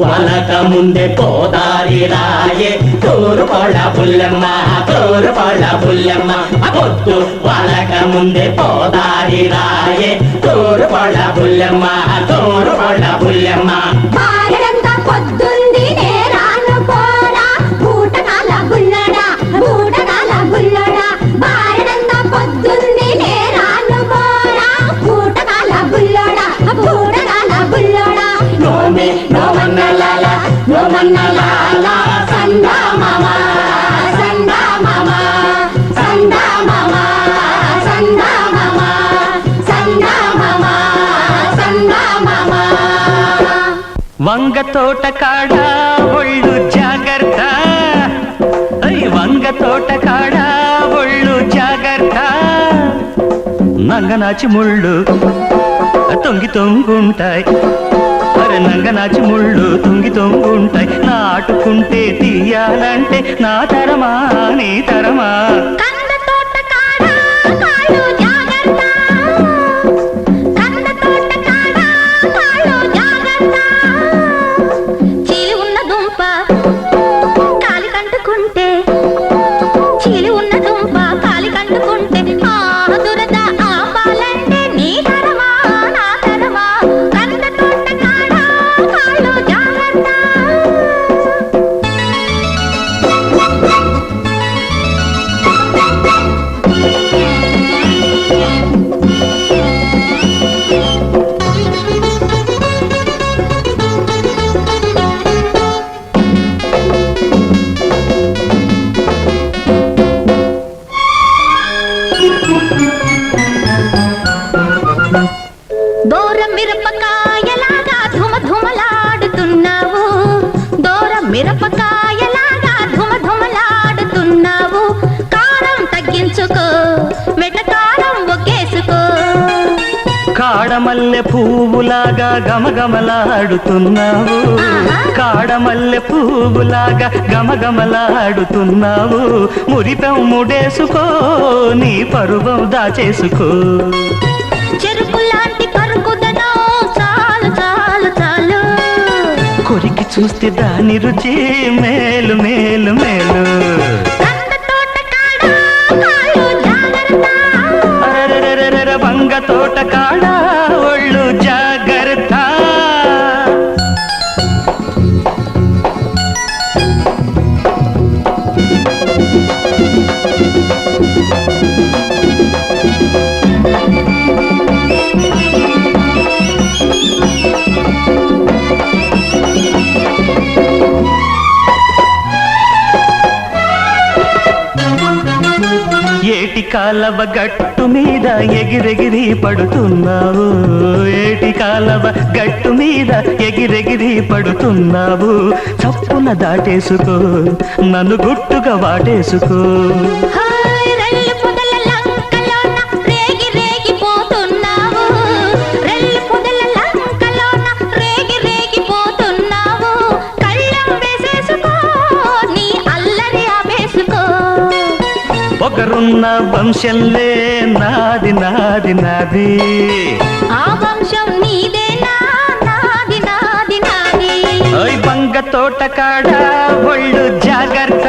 వలక ముందే పోదారి రాయే తూరుపడ పుల్లెమ్మ తూరుపడ పుల్లెమ్మ పొద్దు వలక ముందే పోదారి రాయే తూరుపడ పుల్లెమ్మ తూరుపడ పుల్లెమ్మ పొద్దుంది నేరాను పోరా బూటకాల బుల్లడా బూటకాల బుల్లడా బారడంత పొద్దుంది నేరాను పోరా బూటకాల బుల్లడా బూటకాల బుల్లడా నోమే నోమన్నలాల నోమన్నలాల సందా మామ సందా మామ సందా మామ సందా మామ సందా మామ సందా మామ వంగ తోట కాడ ఒళ్ళు జాగ్రత్త వంగ తోట కాడ ఒళ్ళు జాగ్రత్త నంగనాచి ముళ్ళు తొంగి తొంగుంటాయి అరే నంగనాచి ముళ్ళు తొంగి తొంగుంటాయి నాటుకుంటే తీయాలంటే నా తరమా నీ తరమా దూరం మిరపకాయలాగా ధుమ ధుమలాడుతున్నావు దూరం మిరపకాయలాగా ధుమ ధుమలాడుతున్నావు కారం తగ్గించుకో మెటకారం ఒకేసుకో కాడమల్లె పువ్వులాగా గమగమలాడుతున్నావు కాడమల్లె పువ్వులాగా గమగమలాడుతున్నావు మురిపెం ముడేసుకో నీ పరువం దాచేసుకో చెరుకు లాంటి కరుకుదనం చాలు చాలు చాలు కొరికి చూస్తే దాని రుచి మేలు మేలు మేలు అరెరెరెరెరె వంగ తోట కాడ ఒళ్ళు జాగ్రత్త ఏటి కాలవ గట్టు మీద ఎగిరెగిరి పడుతున్నావు ఏటి కాలవ గట్టు మీద ఎగిరెగిరి పడుతున్నావు చప్పున దాటేసుకో నన్ను గుట్టుగా వాటేసుకో ఒకరున్న వంశంలే నాది నాది నాది ఆ వంశం నీదేనా నాది నాది నాది వంగ తోట కాడ ఒళ్ళు జాగ్రత్త